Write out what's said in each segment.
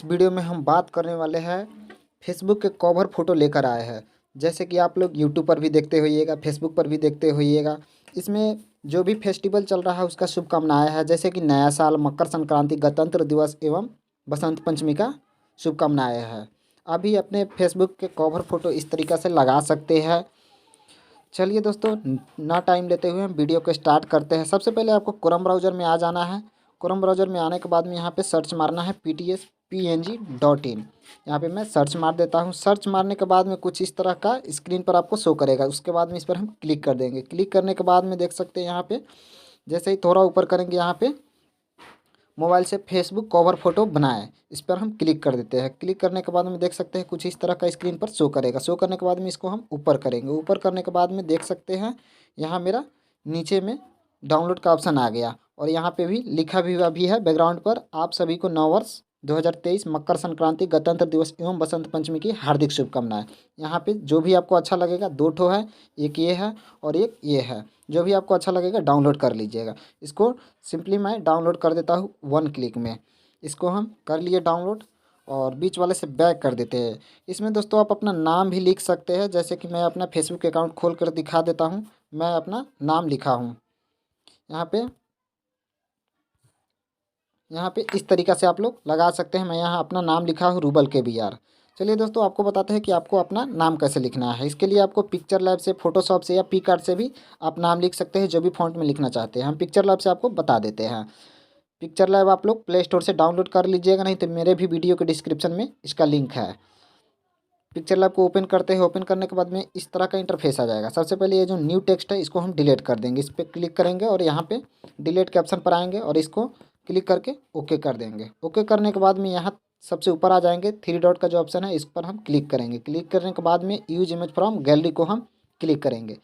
इस वीडियो में हम बात करने वाले हैं फेसबुक के कवर फ़ोटो लेकर आए हैं। जैसे कि आप लोग यूट्यूब पर भी देखते होइएगा, फेसबुक पर भी देखते होइएगा। इसमें जो भी फेस्टिवल चल रहा है उसका शुभकामनाएं है, जैसे कि नया साल, मकर संक्रांति, गणतंत्र दिवस एवं बसंत पंचमी का शुभकामनाएं है। अभी अपने फेसबुक के कवर फ़ोटो इस तरीक़ा से लगा सकते हैं। चलिए दोस्तों, ना टाइम लेते हुए हम वीडियो को स्टार्ट करते हैं। सबसे पहले आपको क्रोम ब्राउज़र में आ जाना है। क्रोम ब्राउज़र में आने के बाद में यहाँ पे सर्च मारना है ptspng.in। यहाँ पे मैं सर्च मार देता हूँ। सर्च मारने के बाद में कुछ इस तरह का स्क्रीन पर आपको शो करेगा। उसके बाद में इस पर हम क्लिक कर देंगे। क्लिक करने के बाद में देख सकते हैं यहाँ पे जैसे ही थोड़ा ऊपर करेंगे यहाँ पे मोबाइल से फेसबुक कवर फ़ोटो बनाएं, इस पर हम क्लिक कर देते हैं। क्लिक करने के बाद में देख सकते हैं कुछ इस तरह का स्क्रीन पर शो करेगा। शो करने के बाद में इसको हम ऊपर करेंगे। ऊपर करने के बाद में देख सकते हैं यहाँ मेरा नीचे में डाउनलोड का ऑप्शन आ गया और यहाँ पे भी लिखा भी है बैकग्राउंड पर, आप सभी को नववर्ष 2023 मकर संक्रांति, गणतंत्र दिवस एवं बसंत पंचमी की हार्दिक शुभकामनाएं। यहाँ पे जो भी आपको अच्छा लगेगा, 2 ठो है, एक ये है और एक ये है। जो भी आपको अच्छा लगेगा डाउनलोड कर लीजिएगा। इसको सिंपली मैं डाउनलोड कर देता हूँ 1 क्लिक में। इसको हम कर लिए डाउनलोड और बीच वाले से बैक कर देते हैं। इसमें दोस्तों आप अपना नाम भी लिख सकते हैं, जैसे कि मैं अपना फेसबुक अकाउंट खोल कर दिखा देता हूँ। मैं अपना नाम लिखा हूँ यहाँ पे इस तरीक़ा से आप लोग लगा सकते हैं। मैं यहाँ अपना नाम लिखा हूँ रूबल KBR। चलिए दोस्तों, आपको बताते हैं कि आपको अपना नाम कैसे लिखना है। इसके लिए आपको पिक्चर लैब से, फोटोशॉप से या पिकआर्ट से भी आप नाम लिख सकते हैं, जो भी फॉन्ट में लिखना चाहते हैं। हम पिक्चर लैब से आपको बता देते हैं। पिक्चर लैब आप लोग प्ले स्टोर से डाउनलोड कर लीजिएगा, नहीं तो मेरे भी वीडियो के डिस्क्रिप्शन में इसका लिंक है। पिक्चर लैब को ओपन करते हैं। ओपन करने के बाद में इस तरह का इंटरफेस आ जाएगा। सबसे पहले ये जो न्यू टेक्स्ट है इसको हम डिलीट कर देंगे। इस पर क्लिक करेंगे और यहाँ पे डिलीट के ऑप्शन पर आएंगे और इसको क्लिक करके ओके कर देंगे। ओके करने के बाद में यहाँ सबसे ऊपर आ जाएंगे, 3 डॉट का जो ऑप्शन है इस पर हम क्लिक करेंगे। क्लिक करने के बाद में यूज इमेज फ्रॉम गैलरी को हम क्लिक करेंगे।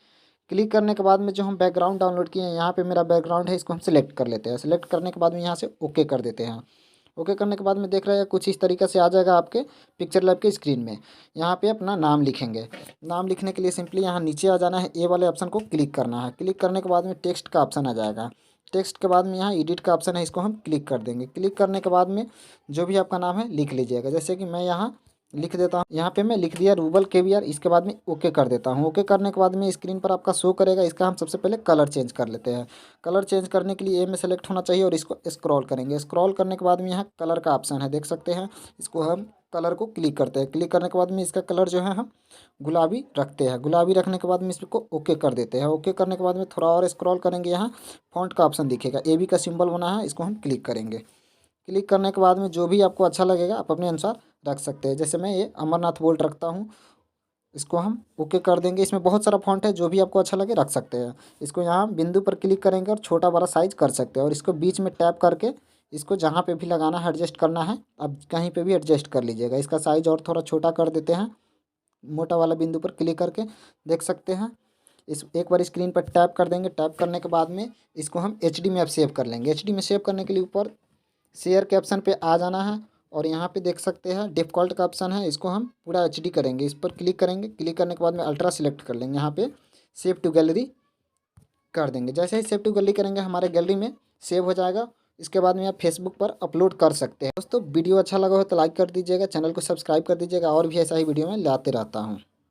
क्लिक करने के बाद में जो हम बैकग्राउंड डाउनलोड किए हैं, यहाँ पे मेरा बैकग्राउंड है, इसको हम सिलेक्ट कर लेते हैं। सिलेक्ट करने के बाद में यहाँ से ओके कर देते हैं। ओके करने के बाद में देख रहे हैं कुछ इस तरीके से आ जाएगा आपके पिक्चर लैब के स्क्रीन में। यहाँ पे अपना नाम लिखेंगे। नाम लिखने के लिए सिंपली यहाँ नीचे आ जाना है, ए वाले ऑप्शन को क्लिक करना है। क्लिक करने के बाद में टेक्स्ट का ऑप्शन आ जाएगा। टेक्स्ट के बाद में यहाँ एडिट का ऑप्शन है, इसको हम क्लिक कर देंगे। क्लिक करने के बाद में जो भी आपका नाम है लिख लीजिएगा। जैसे कि मैं यहाँ लिख देता हूँ, यहाँ पे मैं लिख दिया रूबल KBR। इसके बाद में ओके कर देता हूँ। ओके करने के बाद में स्क्रीन पर आपका शो करेगा। इसका हम सबसे पहले कलर चेंज कर लेते हैं। कलर चेंज करने के लिए ए में सेलेक्ट होना चाहिए और इसको स्क्रॉल करेंगे। स्क्रॉल करने के बाद में यहाँ कलर का ऑप्शन है, देख सकते हैं। इसको हम कलर को क्लिक करते हैं। क्लिक करने के बाद में इसका कलर जो है हम गुलाबी रखते हैं। गुलाबी रखने के बाद में इसको ओके कर देते हैं। ओके करने के बाद में थोड़ा और स्क्रॉल करेंगे, यहाँ फॉन्ट का ऑप्शन दिखेगा, AB का सिंबल बना है, इसको हम क्लिक करेंगे। क्लिक करने के बाद में जो भी आपको अच्छा लगेगा आप अपने अनुसार रख सकते हैं। जैसे मैं ये अमरनाथ बोल्ट रखता हूँ, इसको हम ओके कर देंगे। इसमें बहुत सारा फॉन्ट है, जो भी आपको अच्छा लगे रख सकते हैं। इसको यहाँ बिंदु पर क्लिक करेंगे और छोटा बड़ा साइज कर सकते हैं और इसको बीच में टैप करके इसको जहाँ पे भी लगाना है एडजस्ट करना है, अब कहीं पे भी एडजस्ट कर लीजिएगा। इसका साइज और थोड़ा छोटा कर देते हैं, मोटा वाला बिंदु पर क्लिक करके देख सकते हैं। इस एक बार स्क्रीन पर टैप कर देंगे। टैप करने के बाद में इसको हम HD में अब सेव कर लेंगे। HD में सेव करने के लिए ऊपर शेयर के ऑप्शन पे आ जाना है और यहाँ पे देख सकते हैं डिफ़ॉल्ट का ऑप्शन है, इसको हम पूरा HD करेंगे। इस पर क्लिक करेंगे। क्लिक करने के बाद में अल्ट्रा सेलेक्ट कर लेंगे। यहाँ पे सेव टू गैलरी कर देंगे। जैसे ही सेव टू गैलरी करेंगे हमारे गैलरी में सेव हो जाएगा। इसके बाद में आप फेसबुक पर अपलोड कर सकते हैं। दोस्तों, वीडियो अच्छा लगा हो तो लाइक कर दीजिएगा, चैनल को सब्सक्राइब कर दीजिएगा और भी ऐसा ही वीडियो में लाते रहता हूँ।